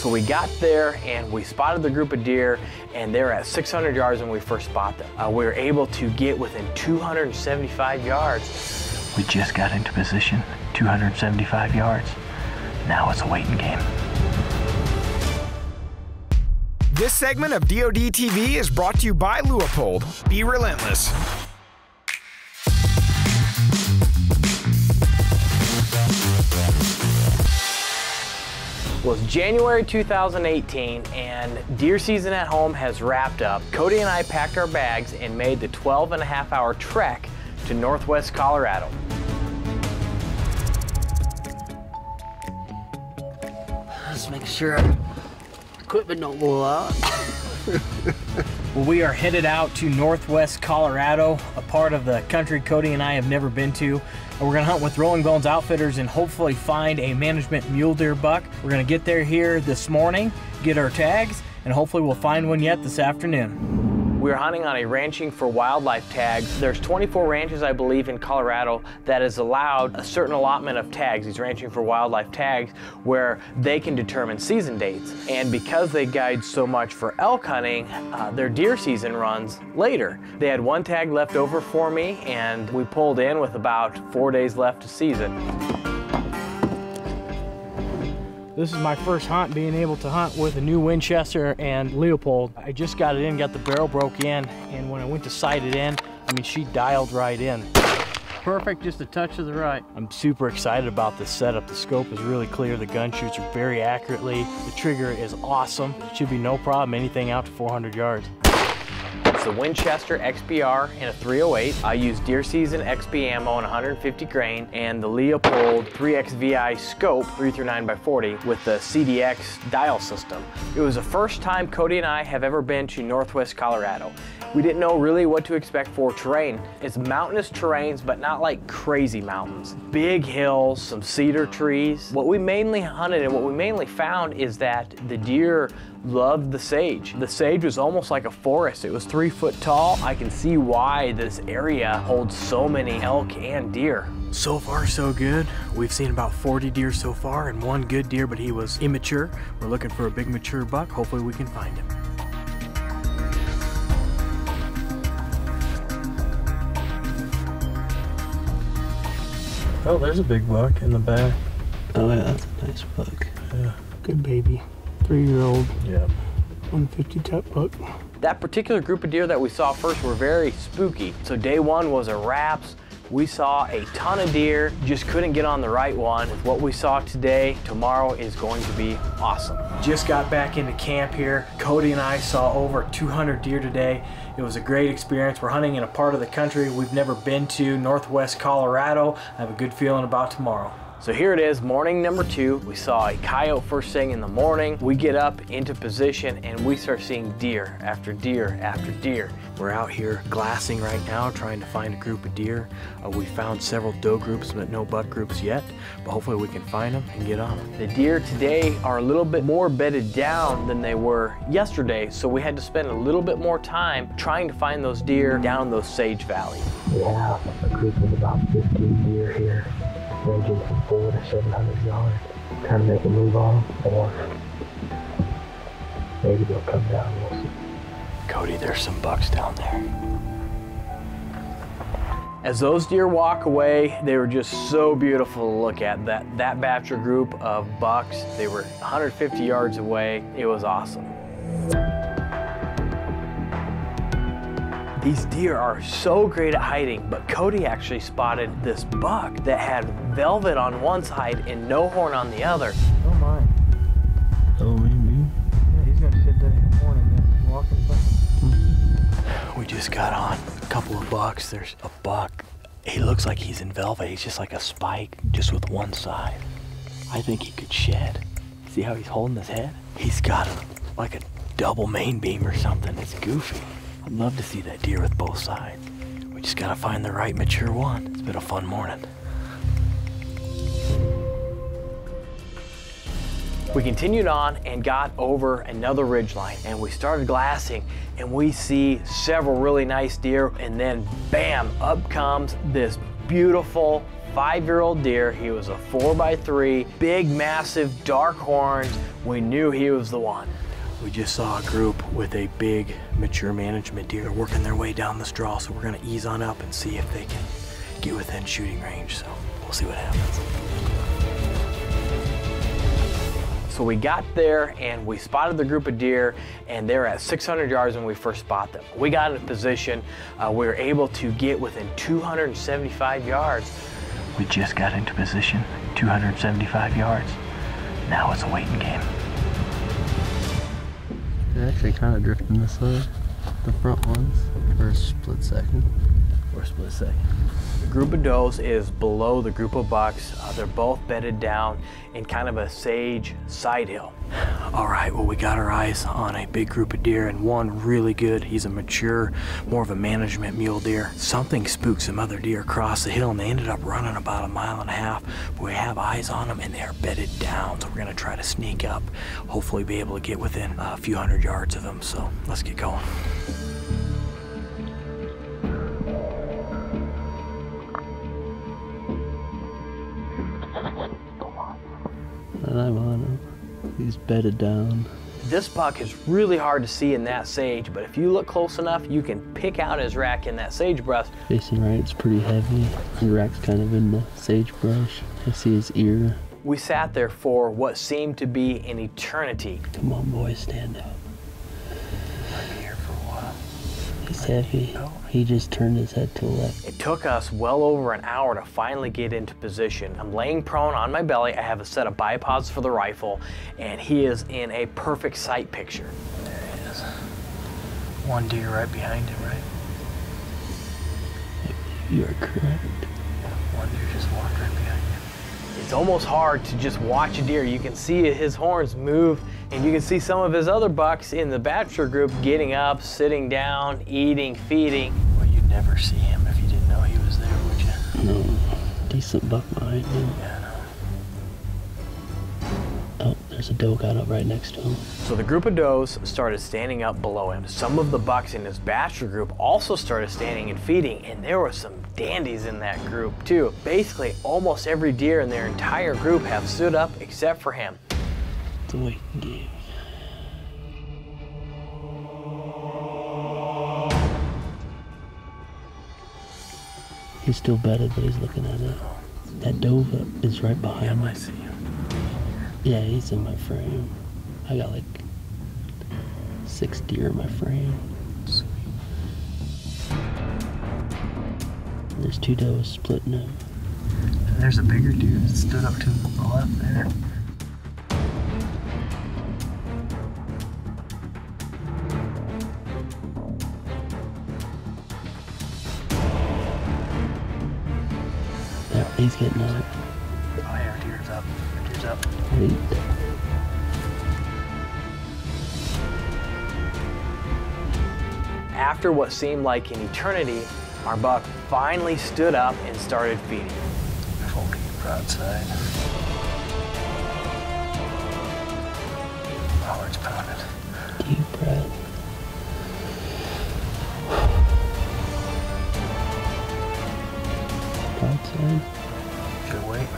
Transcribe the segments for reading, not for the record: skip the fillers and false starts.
So we got there and we spotted the group of deer, and they're at 600 yards when we first spot them. We were able to get within 275 yards. We just got into position, 275 yards. Now it's a waiting game. This segment of DoD TV is brought to you by Leupold. Be relentless. Well, it's January 2018 and deer season at home has wrapped up. Cody and I packed our bags and made the 12.5-hour trek to Northwest Colorado. Just make sure equipment don't blow out. Well, we are headed out to Northwest Colorado, a part of the country Cody and I have never been to. We're gonna hunt with Rolling Bones Outfitters and hopefully find a management mule deer buck. We're gonna get there here this morning, get our tags, and hopefully we'll find one yet this afternoon. We're hunting on a ranching for wildlife tag. There's 24 ranches, I believe, in Colorado that is allowed a certain allotment of tags, these ranching for wildlife tags, where they can determine season dates. And because they guide so much for elk hunting, their deer season runs later. They had one tag left over for me, and we pulled in with about 4 days left to season. This is my first hunt, being able to hunt with a new Winchester and Leupold. I just got it in, got the barrel broke in, and when I went to sight it in, I mean, she dialed right in. Perfect, just a touch to the right. I'm super excited about this setup. The scope is really clear, the gun shoots are very accurately, the trigger is awesome. It should be no problem, anything out to 400 yards. It's the Winchester XBR in a 308. I use Deer Season XP ammo in 150 grain and the Leupold 3XVI scope 339x40 with the CDX dial system. It was the first time Cody and I have ever been to Northwest Colorado. We didn't know really what to expect for terrain. It's mountainous terrains, but not like crazy mountains. Big hills, some cedar trees. What we mainly hunted and what we mainly found is that the deer loved the sage. The sage was almost like a forest. It was 3 foot tall. I can see why this area holds so many elk and deer. So far, so good. We've seen about 40 deer so far and one good deer, but he was immature. We're looking for a big mature buck. Hopefully we can find him. Oh, there's a big buck in the back. Oh yeah, that's a nice buck. Yeah. Good baby. 3-year-old. Yeah. 150 type buck. That particular group of deer that we saw first were very spooky. So day one was a wraps. We saw a ton of deer, just couldn't get on the right one. With what we saw today, tomorrow is going to be awesome. Just got back into camp here. Cody and I saw over 200 deer today. It was a great experience. We're hunting in a part of the country we've never been to, Northwest Colorado. I have a good feeling about tomorrow. So here it is, morning number 2. We saw a coyote first thing in the morning. We get up into position and we start seeing deer after deer after deer. We're out here glassing right now, trying to find a group of deer. We found several doe groups, but no buck groups yet. But hopefully we can find them and get on them. The deer today are a little bit more bedded down than they were yesterday, so we had to spend a little bit more time trying to find those deer down those sage valleys. We have a group of about 15 deer here, ranging from 400 to 700 yards. Trying to make a move on them, or maybe they'll come down, we'll see. Cody, there's some bucks down there. As those deer walk away, they were just so beautiful to look at. That bachelor group of bucks, they were 150 yards away. It was awesome. These deer are so great at hiding, but Cody actually spotted this buck that had velvet on one side and no horn on the other. Oh my. Oh, maybe. Yeah, he's gonna sit there in the morning and walking by. We just got on a couple of bucks. There's a buck. He looks like he's in velvet. He's just like a spike, just with one side. I think he could shed. See how he's holding his head? He's got like a double main beam or something. It's goofy. I'd love to see that deer with both sides. We just gotta find the right mature one. It's been a fun morning. We continued on and got over another ridgeline and we started glassing and we see several really nice deer and then bam, up comes this beautiful 5-year-old deer. He was a 4x3, big, massive, dark horns. We knew he was the one. We just saw a group with a big, mature management deer working their way down this draw, so we're gonna ease on up and see if they can get within shooting range. So we'll see what happens. So we got there and we spotted the group of deer, and they're at 600 yards when we first spot them. We got in position. We were able to get within 275 yards. We just got into position, 275 yards. Now it's a waiting game. They're actually kind of drifting this way, the front ones, for a split second. For a split second. The group of does is below the group of bucks. They're both bedded down in kind of a sage side hill. All right, well, we got our eyes on a big group of deer, and one really good. He's a mature, more of a management mule deer. Something spooked some other deer across the hill, and they ended up running about 1.5 miles. But we have eyes on them, and they are bedded down, so we're gonna try to sneak up, hopefully be able to get within a few hundred yards of them. So let's get going. And I'm on him. He's bedded down. This buck is really hard to see in that sage, but if you look close enough, you can pick out his rack in that sagebrush. Facing right, it's pretty heavy. The rack's kind of in the sagebrush. I see his ear. We sat there for what seemed to be an eternity. Come on, boys, stand up. I'll be here for a while. He's heavy. He just turned his head to the left. It took us well over an hour to finally get into position. I'm laying prone on my belly. I have a set of bipods for the rifle, and he is in a perfect sight picture. There he is. One deer right behind him, right? You are correct. One deer just walked right behind him. It's almost hard to just watch a deer. You can see his horns move, and you can see some of his other bucks in the bachelor group getting up, sitting down, eating, feeding. Well, you'd never see him if you didn't know he was there, would you? No, decent buck behind him. Yeah, I know. Oh, there's a doe got up right next to him. So the group of does started standing up below him. Some of the bucks in his bachelor group also started standing and feeding, and there were some dandies in that group too. Basically, almost every deer in their entire group have stood up except for him. It's a waiting game. He's still bedded, but he's looking at it. That doe is right behind me. I see him. Yeah, he's in my frame. I got like 6 deer in my frame. Sweet. There's 2 does splitting him. And there's a bigger deer that stood up to the left there. Yeah, he's getting up. Oh yeah, deer's up. Deer's up. Wait. After what seemed like an eternity, our buck finally stood up and started feeding. Holding it broadside. My heart's pounding. Deep breath. Broadside. Should I wait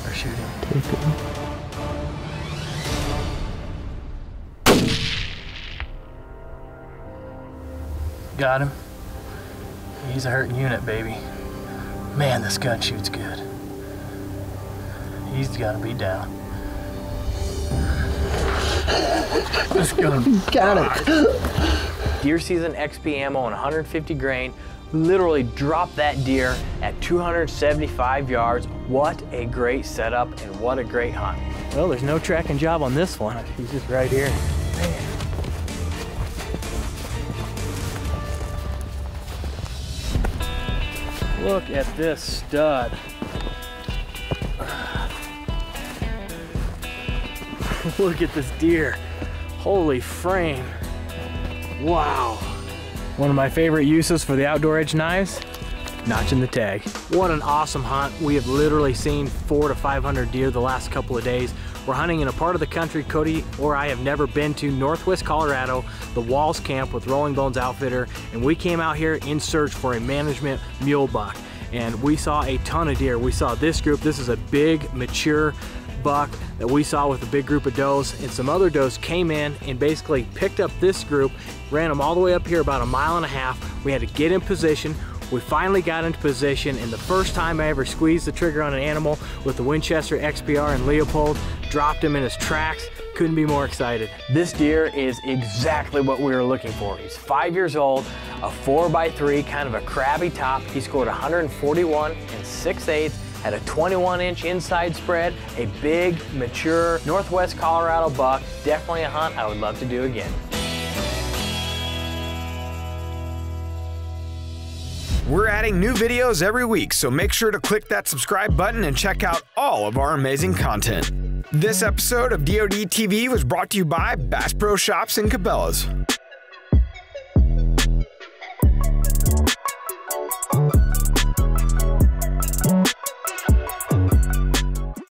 or shoot him? Take him. Got him. He's a hurting unit, baby. Man, this gun shoots good. He's gotta be down. This gun. Got it. Deer season XP ammo and 150 grain. Literally dropped that deer at 275 yards. What a great setup and what a great hunt. Well, there's no tracking job on this one. He's just right here. Man. Look at this stud. Look at this deer. Holy frame. Wow. One of my favorite uses for the outdoor edge knives, notching the tag. What an awesome hunt. We have literally seen 400 to 500 deer the last couple of days. We're hunting in a part of the country Cody or I have never been to, Northwest Colorado, the Walls Camp with Rolling Bones Outfitter, and we came out here in search for a management mule buck. and we saw a ton of deer. We saw this group. This is a big, mature buck that we saw with a big group of does, and some other does came in and basically picked up this group, ran them all the way up here about 1.5 miles. We had to get in position. We finally got into position, and the first time I ever squeezed the trigger on an animal with the Winchester XPR and Leopold, dropped him in his tracks. Couldn't be more excited. This deer is exactly what we were looking for. He's 5 years old, a 4x3, kind of a crabby top. He scored 141 6/8, had a 21-inch inside spread, a big, mature Northwest Colorado buck. Definitely a hunt I would love to do again. We're adding new videos every week, so make sure to click that subscribe button and check out all of our amazing content. This episode of DoD TV was brought to you by Bass Pro Shops in Cabela's.